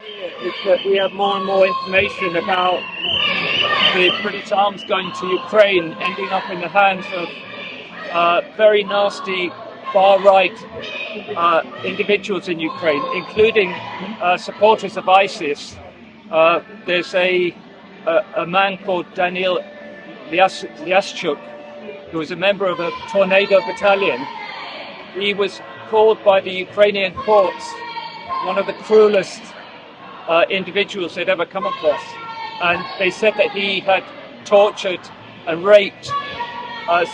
Is that we have more and more information about the British arms going to Ukraine, ending up in the hands of very nasty far-right individuals in Ukraine, including supporters of ISIS. There's a man called Daniil Lyaschuk, who was a member of a Tornado battalion. He was called by the Ukrainian courts one of the cruelest individuals they'd ever come across. And they said that he had tortured and raped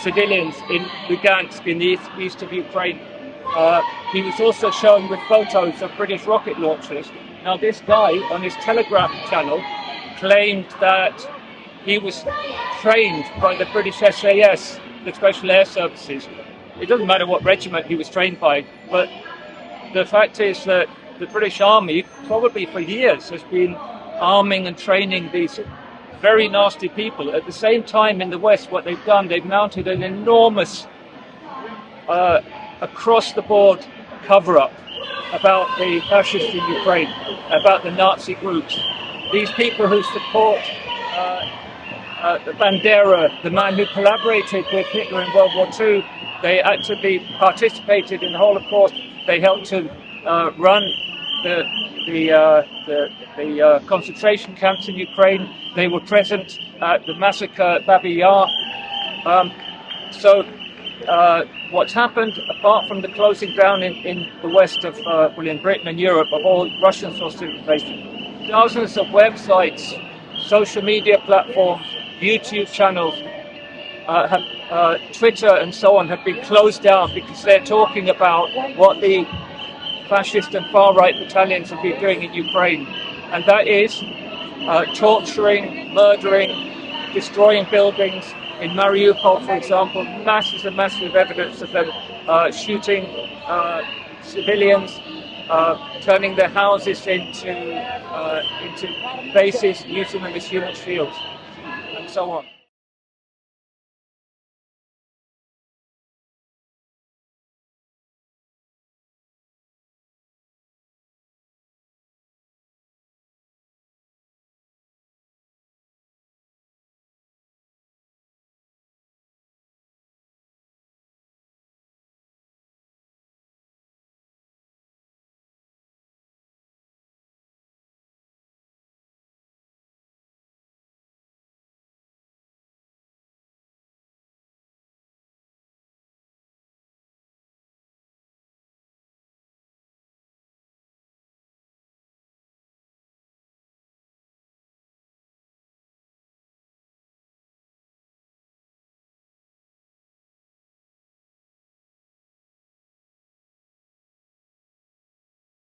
civilians in Lugansk in the east of Ukraine. He was also shown with photos of British rocket launchers. Now this guy on his Telegram channel claimed that he was trained by the British SAS, the Special Air Services. It doesn't matter what regiment he was trained by, but the fact is that the British Army, probably for years, has been arming and training these very nasty people. At the same time, in the West, what they've done, they've mounted an enormous, across-the-board cover-up about the fascists in Ukraine, about the Nazi groups. These people who support Bandera, the man who collaborated with Hitler in World War II, they actively participated in the Holocaust. They helped to run the concentration camps in Ukraine. They were present at the massacre at Babi Yar. What's happened, apart from the closing down in the west of, in Britain and Europe, of all Russian source information, dozens of websites, social media platforms, YouTube channels, Twitter and so on have been closed down because they're talking about what the fascist and far-right battalions have been doing in Ukraine. And that is torturing, murdering, destroying buildings. In Mariupol, for example, masses and masses of evidence of them shooting civilians, turning their houses into bases, using them as human shields, and so on.